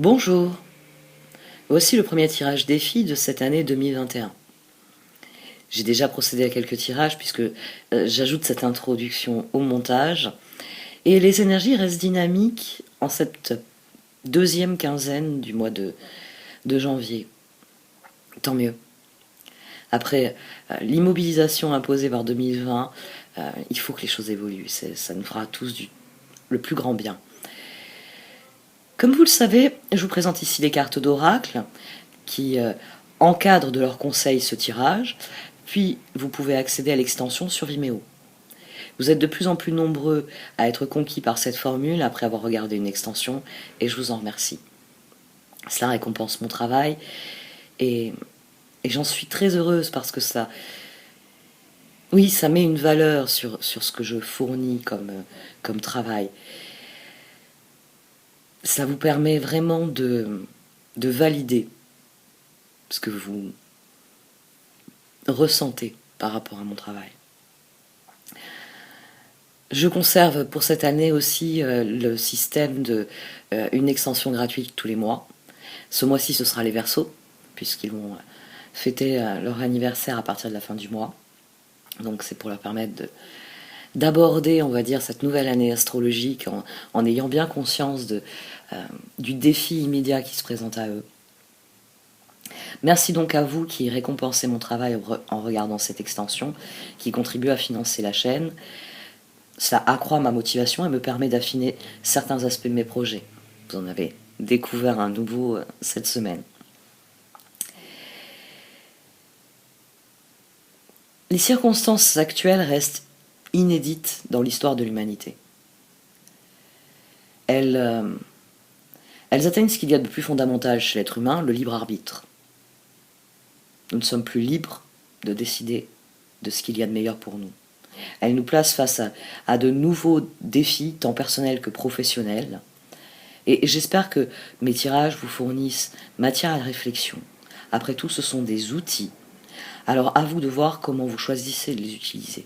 Bonjour, voici le premier tirage défi de cette année 2021. J'ai déjà procédé à quelques tirages puisque j'ajoute cette introduction au montage et les énergies restent dynamiques en cette deuxième quinzaine du mois de janvier. Tant mieux. Après l'immobilisation imposée par 2020, il faut que les choses évoluent, ça nous fera tous le plus grand bien. Comme vous le savez, je vous présente ici les cartes d'oracle qui encadrent de leurs conseils ce tirage, puis vous pouvez accéder à l'extension sur Vimeo. Vous êtes de plus en plus nombreux à être conquis par cette formule après avoir regardé une extension, et je vous en remercie. Cela récompense mon travail, et j'en suis très heureuse parce que ça met une valeur sur ce que je fournis comme travail. Ça vous permet vraiment de valider ce que vous ressentez par rapport à mon travail. Je conserve pour cette année aussi le système de une extension gratuite tous les mois. Ce mois-ci, ce sera les Verseaux, puisqu'ils vont fêter leur anniversaire à partir de la fin du mois. Donc c'est pour leur permettre d'aborder, on va dire, cette nouvelle année astrologique en ayant bien conscience du défi immédiat qui se présente à eux. Merci donc à vous qui récompensez mon travail en regardant cette extension, qui contribue à financer la chaîne. Cela accroît ma motivation et me permet d'affiner certains aspects de mes projets. Vous en avez découvert un nouveau cette semaine. Les circonstances actuelles restent inédites dans l'histoire de l'humanité. Elles atteignent ce qu'il y a de plus fondamental chez l'être humain, le libre arbitre. Nous ne sommes plus libres de décider de ce qu'il y a de meilleur pour nous. Elles nous placent face à de nouveaux défis, tant personnels que professionnels. Et j'espère que mes tirages vous fournissent matière à la réflexion. Après tout, ce sont des outils. Alors à vous de voir comment vous choisissez de les utiliser.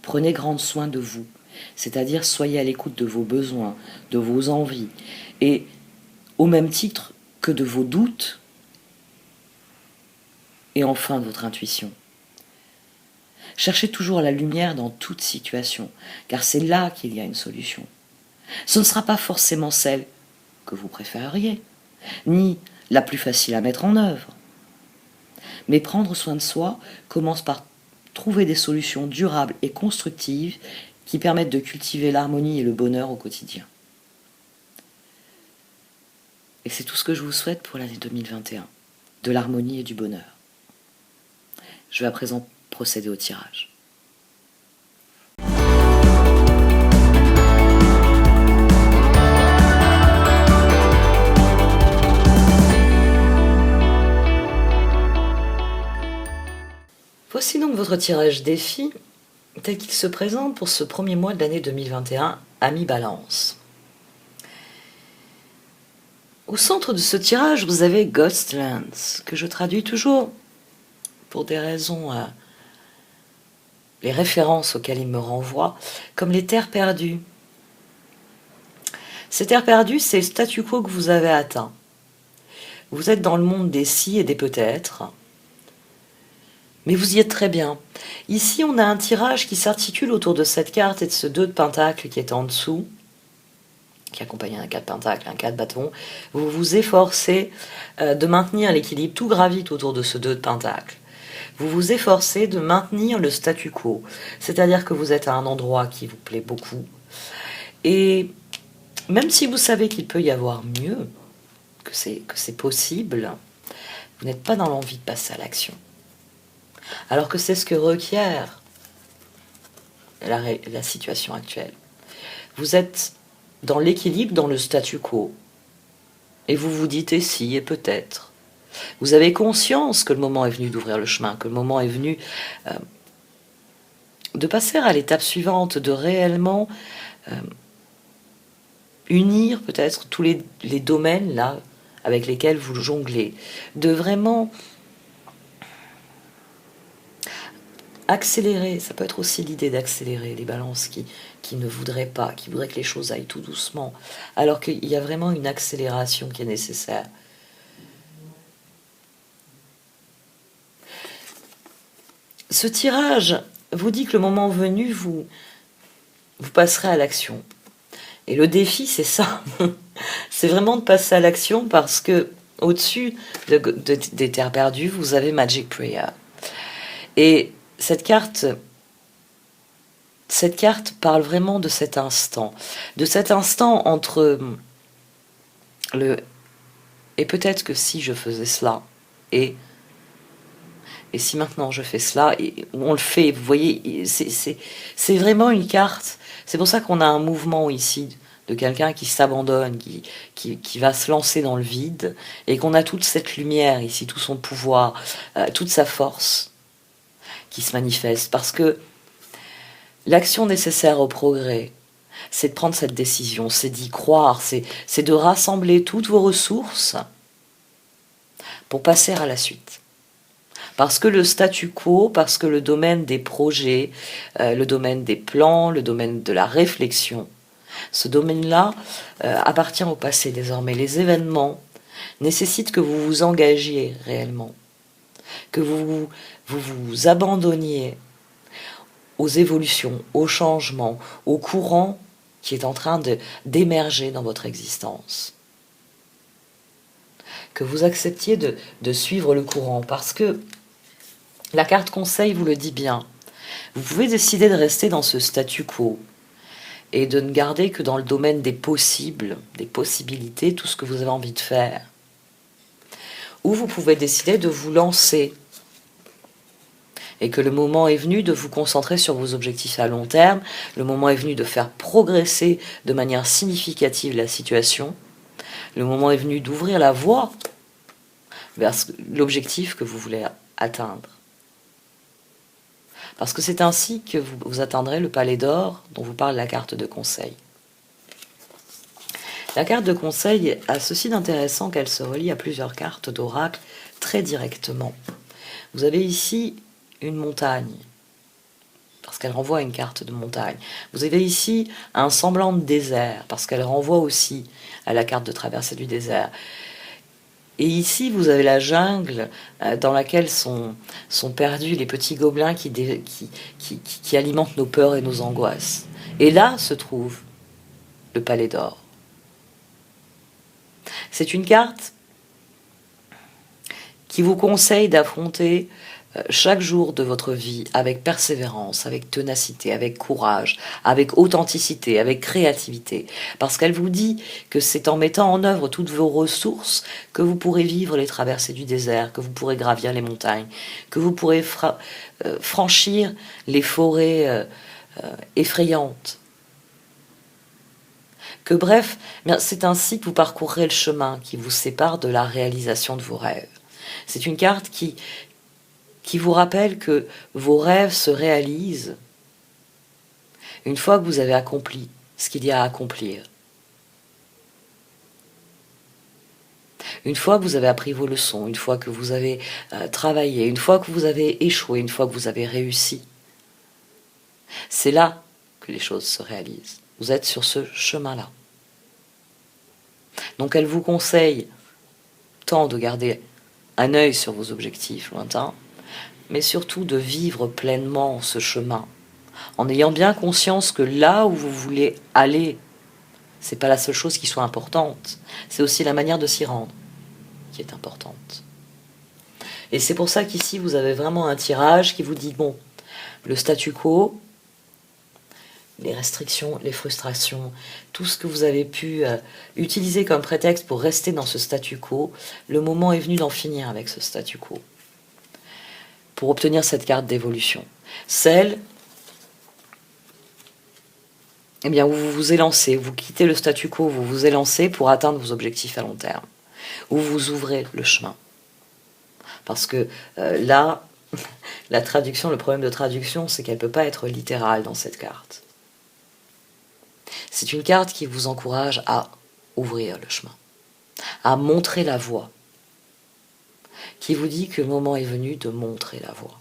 Prenez grand soin de vous, c'est-à-dire soyez à l'écoute de vos besoins, de vos envies, et au même titre que de vos doutes, et enfin de votre intuition. Cherchez toujours la lumière dans toute situation, car c'est là qu'il y a une solution. Ce ne sera pas forcément celle que vous préféreriez, ni la plus facile à mettre en œuvre. Mais prendre soin de soi commence par trouver des solutions durables et constructives qui permettent de cultiver l'harmonie et le bonheur au quotidien. Et c'est tout ce que je vous souhaite pour l'année 2021, de l'harmonie et du bonheur. Je vais à présent procéder au tirage. Voici donc votre tirage défi tel qu'il se présente pour ce premier mois de l'année 2021 à mi-balance. Au centre de ce tirage, vous avez Ghostlands, que je traduis toujours pour des raisons, les références auxquelles il me renvoie, comme les terres perdues. Ces terres perdues, c'est le statu quo que vous avez atteint. Vous êtes dans le monde des si et des peut-être, mais vous y êtes très bien. Ici, on a un tirage qui s'articule autour de cette carte et de ce 2 de pentacle qui est en dessous, qui accompagne un 4 pentacle, un 4 bâton. Vous vous efforcez de maintenir l'équilibre, tout gravite autour de ce 2 de pentacle. Vous vous efforcez de maintenir le statu quo, c'est-à-dire que vous êtes à un endroit qui vous plaît beaucoup, et même si vous savez qu'il peut y avoir mieux, que c'est possible, vous n'êtes pas dans l'envie de passer à l'action. Alors que c'est ce que requiert la situation actuelle. Vous êtes dans l'équilibre, dans le statu quo, et vous vous dites et si et peut-être. Vous avez conscience que le moment est venu d'ouvrir le chemin, que le moment est venu de passer à l'étape suivante, de réellement unir peut-être tous les domaines là avec lesquels vous jonglez, de vraiment accélérer, ça peut être aussi l'idée d'accélérer les balances qui ne voudraient pas, qui voudraient que les choses aillent tout doucement, alors qu'il y a vraiment une accélération qui est nécessaire. Ce tirage vous dit que le moment venu, vous passerez à l'action. Et le défi, c'est ça. C'est vraiment de passer à l'action parce que au-dessus des terres perdues, vous avez Magic Prayer. Et cette carte parle vraiment de cet instant entre le et peut-être que si je faisais cela et si maintenant je fais cela, et on le fait, vous voyez, c'est vraiment une carte. C'est pour ça qu'on a un mouvement ici de quelqu'un qui s'abandonne, qui va se lancer dans le vide, et qu'on a toute cette lumière ici, tout son pouvoir, toute sa force qui se manifeste. Parce que l'action nécessaire au progrès, c'est de prendre cette décision, c'est d'y croire, c'est de rassembler toutes vos ressources pour passer à la suite. Parce que le statu quo, parce que le domaine des projets, le domaine des plans, le domaine de la réflexion, ce domaine-là appartient au passé désormais. Les événements nécessitent que vous vous engagiez réellement, que vous vous abandonniez aux évolutions, aux changements, au courant qui est en train d'émerger dans votre existence. Que vous acceptiez de suivre le courant, parce que la carte conseil vous le dit bien. Vous pouvez décider de rester dans ce statu quo et de ne garder que dans le domaine des possibles, des possibilités, tout ce que vous avez envie de faire. Ou vous pouvez décider de vous lancer et que le moment est venu de vous concentrer sur vos objectifs à long terme, le moment est venu de faire progresser de manière significative la situation, le moment est venu d'ouvrir la voie vers l'objectif que vous voulez atteindre. Parce que c'est ainsi que vous atteindrez le palais d'or dont vous parle la carte de conseil. La carte de conseil a ceci d'intéressant qu'elle se relie à plusieurs cartes d'oracle très directement. Vous avez ici une montagne, parce qu'elle renvoie à une carte de montagne. Vous avez ici un semblant de désert, parce qu'elle renvoie aussi à la carte de traversée du désert. Et ici, vous avez la jungle dans laquelle sont perdus les petits gobelins qui alimentent nos peurs et nos angoisses. Et là se trouve le palais d'or. C'est une carte qui vous conseille d'affronter chaque jour de votre vie avec persévérance, avec ténacité, avec courage, avec authenticité, avec créativité. Parce qu'elle vous dit que c'est en mettant en œuvre toutes vos ressources que vous pourrez vivre les traversées du désert, que vous pourrez gravir les montagnes, que vous pourrez franchir les forêts effrayantes. Que bref, c'est ainsi que vous parcourrez le chemin qui vous sépare de la réalisation de vos rêves. C'est une carte qui vous rappelle que vos rêves se réalisent une fois que vous avez accompli ce qu'il y a à accomplir. Une fois que vous avez appris vos leçons, une fois que vous avez travaillé, une fois que vous avez échoué, une fois que vous avez réussi. C'est là que les choses se réalisent. Vous êtes sur ce chemin-là. Donc elle vous conseille tant de garder un œil sur vos objectifs lointains, mais surtout de vivre pleinement ce chemin, en ayant bien conscience que là où vous voulez aller, c'est pas la seule chose qui soit importante, c'est aussi la manière de s'y rendre qui est importante. Et c'est pour ça qu'ici vous avez vraiment un tirage qui vous dit, bon, le statu quo, les restrictions, les frustrations, tout ce que vous avez pu utiliser comme prétexte pour rester dans ce statu quo, le moment est venu d'en finir avec ce statu quo. Pour obtenir cette carte d'évolution. Celle, eh bien, où vous vous élancez, vous quittez le statu quo, vous vous élancez pour atteindre vos objectifs à long terme. Où vous ouvrez le chemin. Parce que là, la traduction, le problème de traduction, c'est qu'elle ne peut pas être littérale dans cette carte. C'est une carte qui vous encourage à ouvrir le chemin, à montrer la voie, qui vous dit que le moment est venu de montrer la voie.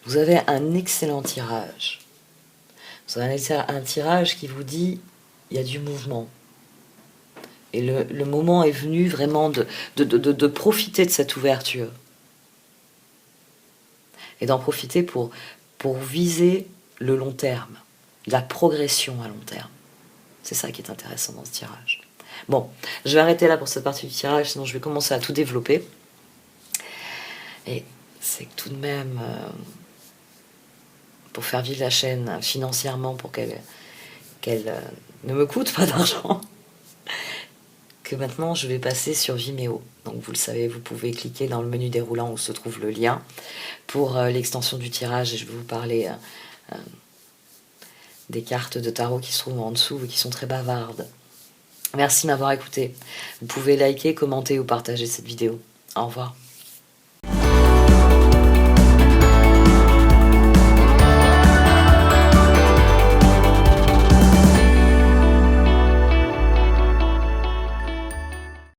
Vous avez un excellent tirage. Vous avez un tirage qui vous dit, il y a du mouvement. Et le moment est venu vraiment de profiter de cette ouverture. Et d'en profiter pour viser le long terme, la progression à long terme. C'est ça qui est intéressant dans ce tirage. Bon, je vais arrêter là pour cette partie du tirage, sinon je vais commencer à tout développer. Et c'est que tout de même, pour faire vivre la chaîne financièrement, pour qu'elle ne me coûte pas d'argent, que maintenant je vais passer sur Vimeo. Donc vous le savez, vous pouvez cliquer dans le menu déroulant où se trouve le lien pour l'extension du tirage, et je vais vous parler des cartes de tarot qui se trouvent en dessous et qui sont très bavardes. Merci de m'avoir écouté. Vous pouvez liker, commenter ou partager cette vidéo. Au revoir.